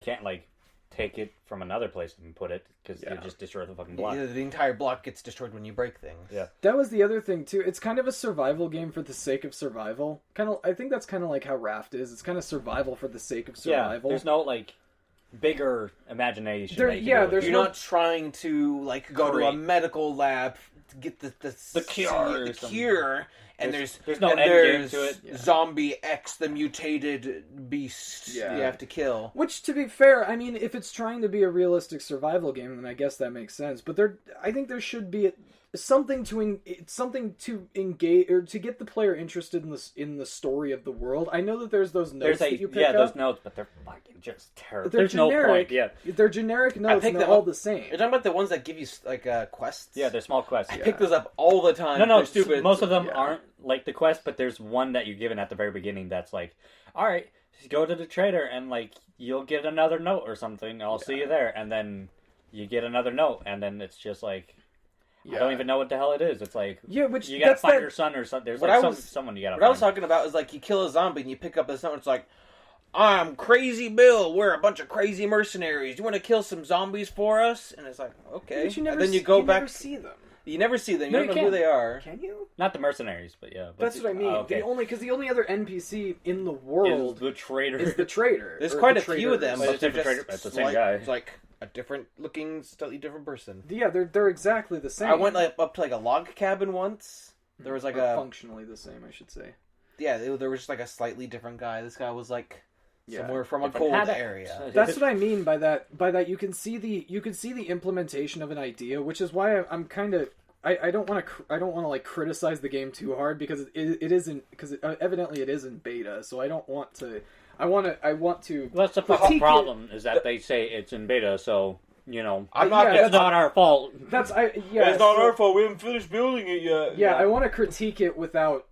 can't like take it from another place and put it because you just destroy the fucking block. Yeah, the entire block gets destroyed when you break things. Yeah, that was the other thing too. It's kind of a survival game for the sake of survival. I think that's kind of like how Raft is. It's kind of survival for the sake of survival. Yeah, there's no like bigger imagination. You're not trying to like go to a medical lab to get the cure. And there's no end game to it. Zombie X, the mutated beast you have to kill. Which, to be fair, I mean, if it's trying to be a realistic survival game, then I guess that makes sense. But I think there should be something to engage or to get the player interested in the story of the world. I know that there's those notes that you pick up. Yeah, those notes, but they're fucking just terrible. There's generic, no point. Yeah, they're generic notes. And they're all the same. You're talking about the ones that give you like quests. Yeah, they're small quests. I pick those up all the time. No, stupid. Most of them aren't like the quest, but there's one that you're given at the very beginning that's like, all right, go to the trader and like you'll get another note or something. I'll see you there, and then you get another note, and then it's just like. I don't even know what the hell it is. It's like which you gotta find your son or something. There's like someone you gotta find. What I was talking about is like you kill a zombie and you pick up this note. It's like, I'm Crazy Bill. We're a bunch of crazy mercenaries. You want to kill some zombies for us? And it's like, okay. But you never, and then you go back. Never see them. You never see them. You No, don't know who they are. Can you? Not the mercenaries, but yeah. But that's what I mean. Okay. The only other NPC in the world is the trader. There's quite a few of them, but it's the same guy. It's like a different looking, slightly different person. Yeah, they're exactly the same. I went up to like a log cabin once. There was like functionally the same, I should say. Yeah, there was just like a slightly different guy. This guy was like somewhere from a different cold area. That's what I mean by that. By that, you can see the implementation of an idea, which is why I'm kind of. I don't want to like criticize the game too hard because it isn't because evidently it is in beta, so I don't want to. I want to. Well, that's the fucking problem is that they say it's in beta, so you know it's not our fault. It's not our fault. We haven't finished building it yet. Yeah, I want to critique it without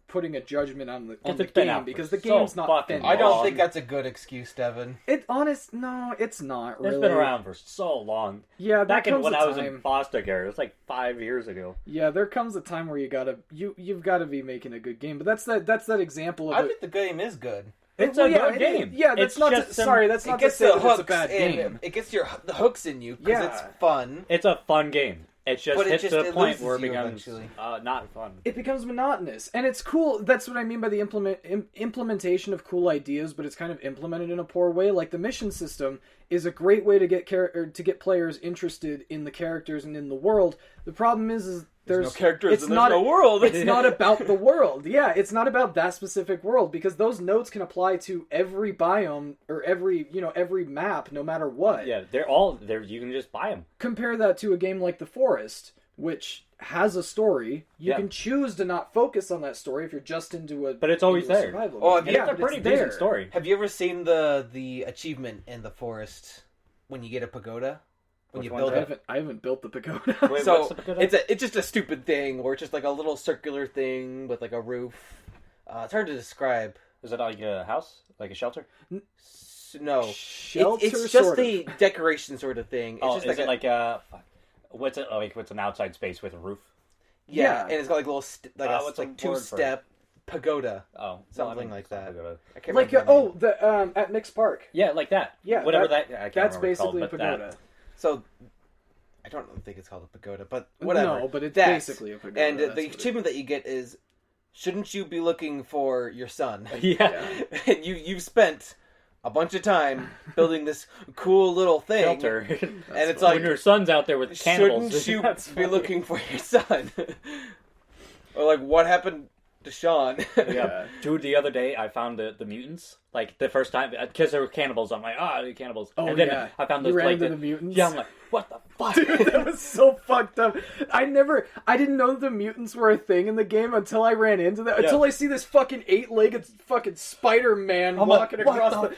putting a judgment on the game because the game's not finished. I don't think that's a good excuse, Devon. No, it's not really. It's been around for so long. Yeah, back when I was in foster care, it was like 5 years ago. Yeah, there comes a time where you've got to be making a good game, but that's that example of. I think the game is good. It's a good game. Yeah, that's not to say that it's a bad game. It gets the hooks in you because it's fun. It's a fun game. It hits the point where it becomes not fun. It becomes monotonous, and it's cool. That's what I mean by the implementation of cool ideas, but it's kind of implemented in a poor way. Like the mission system is a great way to get players interested in the characters and in the world. The problem is there's no characters and there's no world. It's not about the world. Yeah, it's not about that specific world because those notes can apply to every biome or every map, no matter what. Yeah, they're all there. You can just buy them. Compare that to a game like The Forest, which has a story. You can choose to not focus on that story if you're just into a. But it's always there. It's a pretty decent story. Have you ever seen the achievement in The Forest when you get a pagoda? When you build it, I haven't built the pagoda. Wait, so what's the pagoda? It's just a stupid thing where it's just like a little circular thing with like a roof. It's hard to describe. Is it like a house, like a shelter? No, shelter. It's just a decoration sort of thing. It's just what's it like? What's an outside space with a roof? Yeah, and it's got like little two-step pagoda. Oh, something like that. I can't remember at Mix Park. Yeah, like that. Yeah, whatever that. That's basically a pagoda. So, I don't think it's called a pagoda, but whatever. No, but it's basically a pagoda. And the achievement that you get is, shouldn't you be looking for your son? Yeah. And you've spent a bunch of time building this cool little thing. Shelter. And it's like, when your son's out there with cannibals. Shouldn't you be looking for your son? Or like, what happened to Sean? Yeah. Dude, the other day I found the mutants. Like the first time, because there were cannibals. I'm like, they're cannibals. Oh, and then I found those the mutants. Yeah, I'm like, what the fuck? Dude, that was so fucked up. I didn't know the mutants were a thing in the game until I ran into that. Until I see this fucking 8-legged fucking Spider-Man walking across the.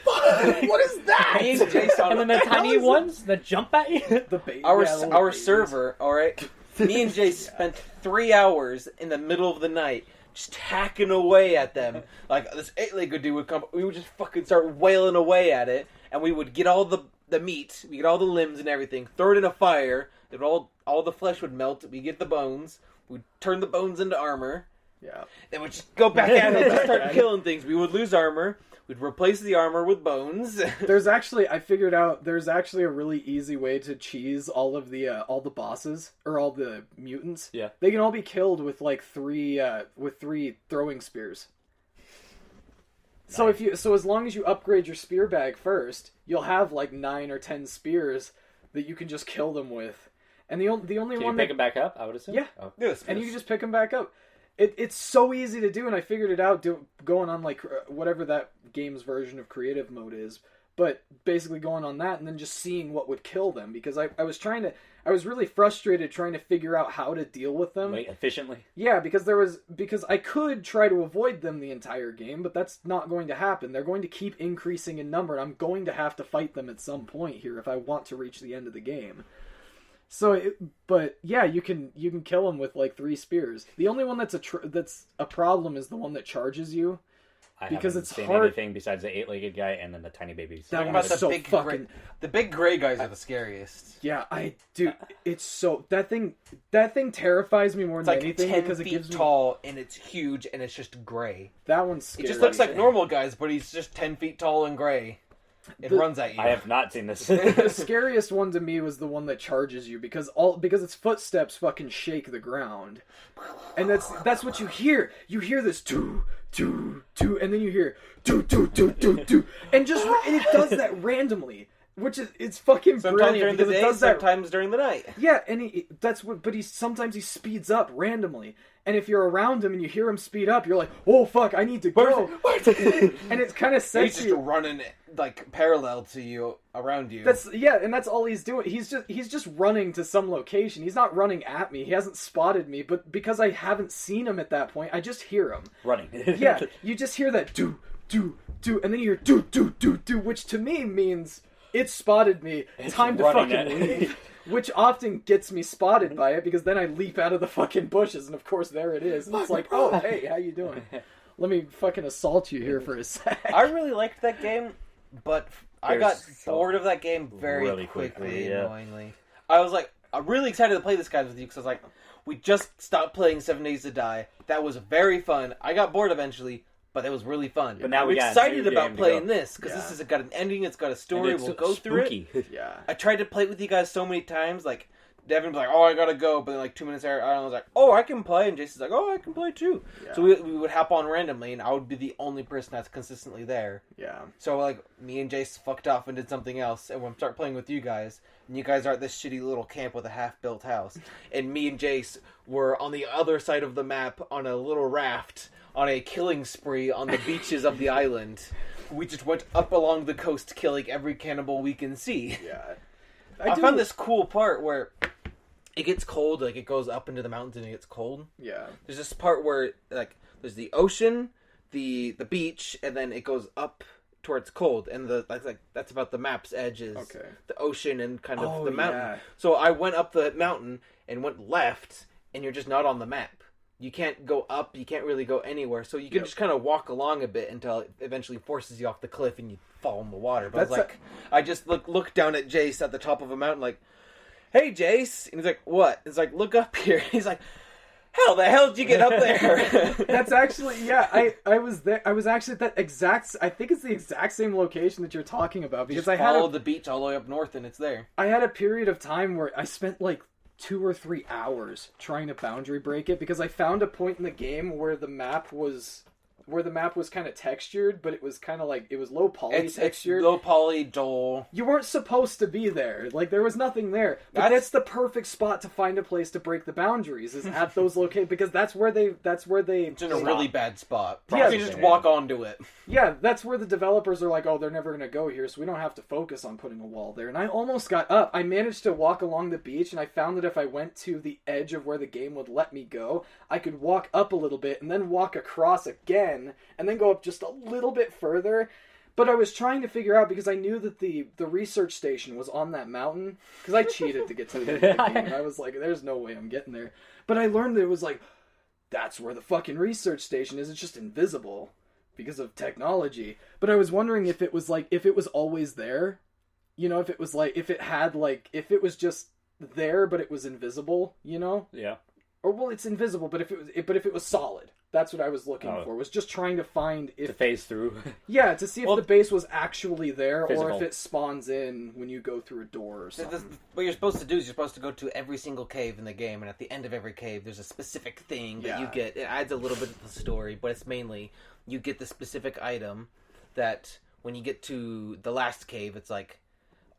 What is that? And then the tiny ones that jump at you. Our server, all right. Me and Jay spent 3 hours in the middle of the night just hacking away at them. Like, this 8-legged dude would come, we would just fucking start wailing away at it, and we would get all the meat, we get all the limbs and everything, throw it in a fire, then all the flesh would melt, we get the bones, we'd turn the bones into armor, yeah. then we'd just go back at it and start killing things. We would lose armor, We'd replace the armor with bones. I figured out there's actually a really easy way to cheese all the bosses or all the mutants. Yeah. They can all be killed with like three throwing spears. Nice. So as long as you upgrade your spear bag first, you'll have like 9 or 10 spears that you can just kill them with. And the only Can one you pick them back up, I would assume? Yeah. Oh. Yes, and you can just pick them back up. It's so easy to do, and I figured it out going on like whatever that game's version of creative mode is. But basically going on that and then just seeing what would kill them, because I was really frustrated trying to figure out how to deal with them. Wait, efficiently? Yeah, because I could try to avoid them the entire game, but that's not going to happen. They're going to keep increasing in number, and I'm going to have to fight them at some point here if I want to reach the end of the game. But yeah, you can kill them with like 3 spears. The only one that's a problem is the one that charges you. Because it's seen hard. Anything besides the 8-legged guy and then the tiny babies. That about one's the so big fucking. the big gray guys are the scariest. Yeah, it's so that thing terrifies me more It's than like anything 10 because it feet gives me tall and it's huge and it's just gray. that one's scary. It just looks like normal guys, but he's just 10 feet tall and gray. It runs at you. I have not seen this. The scariest one to me was the one that charges you because its footsteps fucking shake the ground, and that's what you hear. You hear this doo doo doo, and then you hear doo doo doo doo doo, and it does that randomly, which is it's fucking sometimes brilliant during the because day, it does that. sometimes during the night. Yeah, and but sometimes he speeds up randomly. And if you're around him and you hear him speed up, you're like, "Oh fuck, I need to go!" And it kind of sets He's you. just running like parallel to you, around you. And that's all he's doing. He's just running to some location. He's not running at me. He hasn't spotted me, but because I haven't seen him at that point, I just hear him Running. Yeah, you just hear that do do do, and then you hear do do do do, which to me means it spotted me. Time to fucking leave. Which often gets me spotted by it, because then I leap out of the fucking bushes, and of course there it is. And it's like, oh, hey, how you doing? Let me fucking assault you here for a sec. I really liked that game, but I got bored of that game very really quickly, yeah. annoyingly. I was like, I'm really excited to play this guys with you, because I was like, we just stopped playing 7 Days to Die. That was very fun. I got bored eventually, but it was really fun. But now I'm we got a excited new about game to playing go. this, because this has got an ending, it's got a story, we'll go through it. Yeah. I tried to play it with you guys so many times, like, Devin was like, oh, I gotta go, but then like 2 minutes later, I was like, oh, I can play, and Jason's like, oh, I can play too. Yeah. So we would hop on randomly, and I would be the only person that's consistently there. Yeah. So like, me and Jace fucked off and did something else, and when I start playing with you guys, and you guys are at this shitty little camp with a half-built house, and me and Jace were on the other side of the map on a little raft, on a killing spree on the beaches of the island. We just went up along the coast killing every cannibal we can see. Yeah. I found this cool part where it gets cold, like it goes up into the mountains and it gets cold. Yeah. There's this part where like there's the ocean, the beach, and then it goes up towards cold, and that's about the map's edges. Okay. The ocean and kind of the mountain. Yeah. So I went up the mountain and went left, and you're just not on the map. You can't go up, you can't really go anywhere, so you can just kind of walk along a bit until it eventually forces you off the cliff and you fall in the water. But I just look down at Jace at the top of a mountain like, hey Jace, and he's like, what? It's like, look up here. He's like, how the hell did you get up there? That's actually, yeah, I was there. I was actually at that exact, I think it's the exact same location that you're talking about, because I follow the beach all the way up north and it's there. I had a period of time where I spent like 2 or 3 hours trying to boundary break it, because I found a point in the game where the map was kind of textured, but it was kind of like, it was low poly textured. It's low poly, dull. You weren't supposed to be there. Like, there was nothing there. But that's the perfect spot to find a place to break the boundaries, is at those locations, because that's where they It's in a really bad spot. Yeah. You can just walk onto it. Yeah, that's where the developers are like, oh, they're never going to go here, so we don't have to focus on putting a wall there. And I almost got up. I managed to walk along the beach, and I found that if I went to the edge of where the game would let me go, I could walk up a little bit, and then walk across again, and then go up just a little bit further. But I was trying to figure out, because I knew that the research station was on that mountain, because I cheated to get to the game. I was like, there's no way I'm getting there. But I learned that it was like, that's where the fucking research station is. It's just invisible because of technology. But I was wondering if it was like, if it was always there, you know, if it was like, if it had like, if it was just there but it was invisible, you know? Yeah. Or, well, it's invisible, but if it was solid, That's what I was looking for. Was just trying to find if to phase through. Yeah, to see if the base was actually there, physical. or if it spawns in when you go through a door or something. What you're supposed to do is you're supposed to go to every single cave in the game, and at the end of every cave, there's a specific thing that you get. It adds a little bit to the story, but it's mainly you get the specific item that when you get to the last cave, it's like,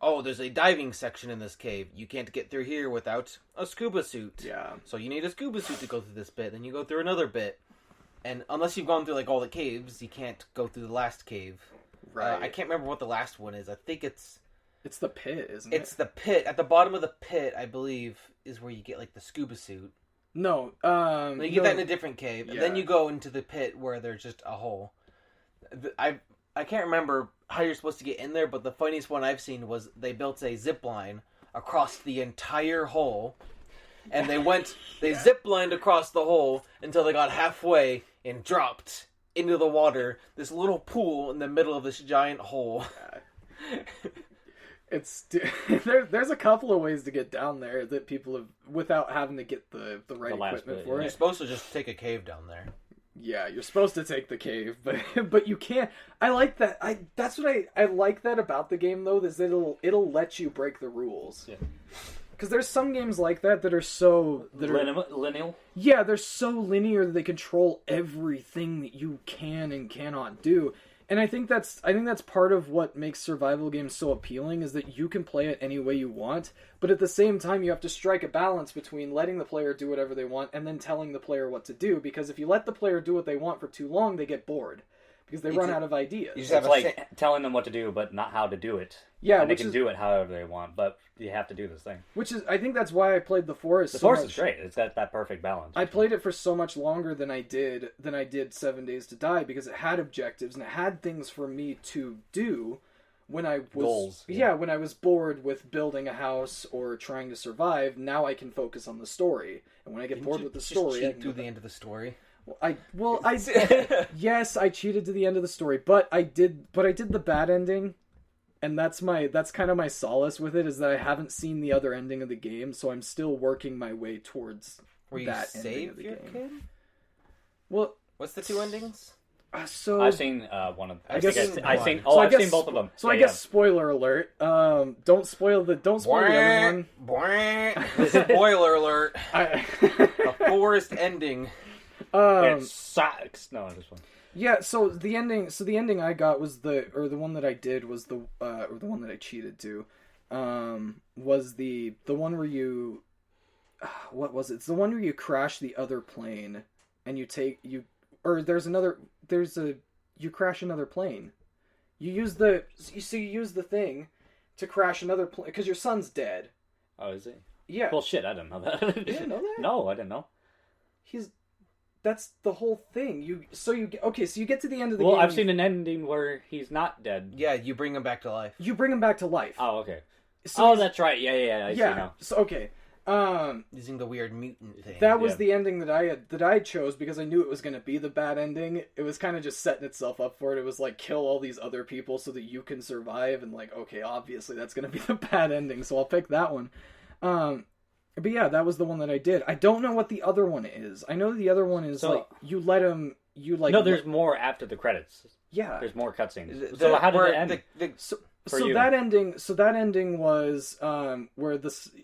oh, there's a diving section in this cave. You can't get through here without a scuba suit. Yeah. So you need a scuba suit to go through this bit. Then you go through another bit. And unless you've gone through, like, all the caves, you can't go through the last cave. Right. I can't remember what the last one is. I think it's the pit, isn't it? It's the pit. At the bottom of the pit, I believe, is where you get, like, the scuba suit. No, you get that in a different cave. And then you go into the pit where there's just a hole. I can't remember how you're supposed to get in there, but the funniest one I've seen was they built a zip line across the entire hole. And they zip-lined across the hole until they got halfway and dropped into the water. This little pool in the middle of this giant hole. There's a couple of ways to get down there that people have, without having to get the right equipment for it. You're supposed to just take a cave down there. Yeah, you're supposed to take the cave, but you can't. I like that. That's what I like that about the game though, is that it'll let you break the rules. Yeah. Because there's some games like that that are so... linear? Yeah, they're so linear that they control everything that you can and cannot do. And I think that's part of what makes survival games so appealing, is that you can play it any way you want, but at the same time you have to strike a balance between letting the player do whatever they want and then telling the player what to do, because if you let the player do what they want for too long, they get bored. Because they run out of ideas. It's like telling them what to do, but not how to do it. Yeah, and they can do it however they want, but you have to do this thing. Which is, I think that's why I played The Forest so much. The Forest is great. It's got that perfect balance. I played it for so much longer than I did 7 Days to Die, because it had objectives and it had things for me to do when I was... Goals. Yeah, when I was bored with building a house or trying to survive. Now I can focus on the story. And when I get bored with the story... Cheat through the end of the story? Yes, I cheated to the end of the story, but I did the bad ending, and that's kind of my solace with it, is that I haven't seen the other ending of the game, so I'm still working my way towards that ending of the game. Kid? Well, what's the two endings? So I've seen one of them. I've seen both of them. So I guess spoiler alert. Don't spoil the other one. Spoiler alert. A forest ending. It sucks. No, this one. Yeah, so the ending I got was the one that I did was the one that I cheated to, was the one where you, what was it? It's the one where you crash the other plane, and you crash another plane. You use the thing to crash another plane, because your son's dead. Oh, is he? Yeah. Well, shit, I didn't know that. You didn't know that? No, I didn't know. That's the whole thing. You get to the end of the game. Well, I've seen an ending where he's not dead. Yeah, you bring him back to life. You bring him back to life. Oh, okay. So that's right. Yeah. I see now. So okay. Using the weird mutant thing. That was the ending that I chose, because I knew it was going to be the bad ending. It was kind of just setting itself up for it. It was like, kill all these other people so that you can survive, and like, okay, obviously that's going to be the bad ending, so I'll pick that one. But yeah, that was the one that I did. I don't know what the other one is. I know the other one is you let him. No, there's more after the credits. Yeah, there's more cutscenes. So how did it end? So that ending was where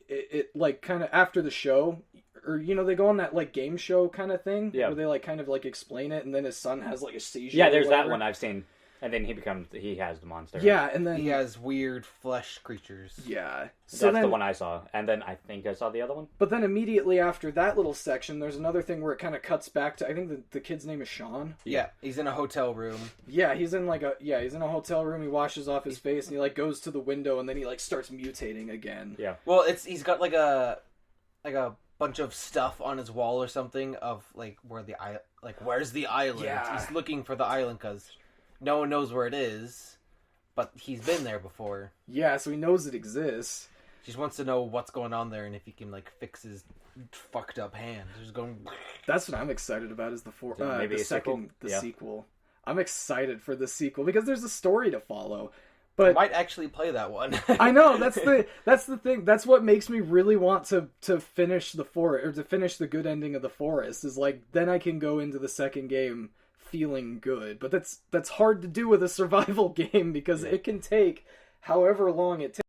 it like kind of after the show, or they go on that like game show kind of thing, where they like kind of like explain it, and then his son has like a seizure. Yeah, there's that one I've seen. And then he has the monster. Yeah, and then he has weird flesh creatures. Yeah. So that's the one I saw. And then I think I saw the other one. But then immediately after that little section, there's another thing where it kind of cuts back to, I think the kid's name is Sean. Yeah, he's in a hotel room. Yeah, he's in a hotel room. He washes off his face and he like goes to the window, and then he like starts mutating again. Yeah. Well, he's got like a bunch of stuff on his wall or something of like where's the island? Yeah. He's looking for the island because no one knows where it is, but he's been there before. Yeah, so he knows it exists. He just wants to know what's going on there and if he can like fix his fucked up hand. Just going. That's what I'm excited about, is the sequel. I'm excited for the sequel because there's a story to follow. But I might actually play that one. I know that's the thing. That's what makes me really want to finish the forest, or to finish the good ending of the forest. Is like then I can go into the second game feeling good. But that's hard to do with a survival game because it can take however long it takes.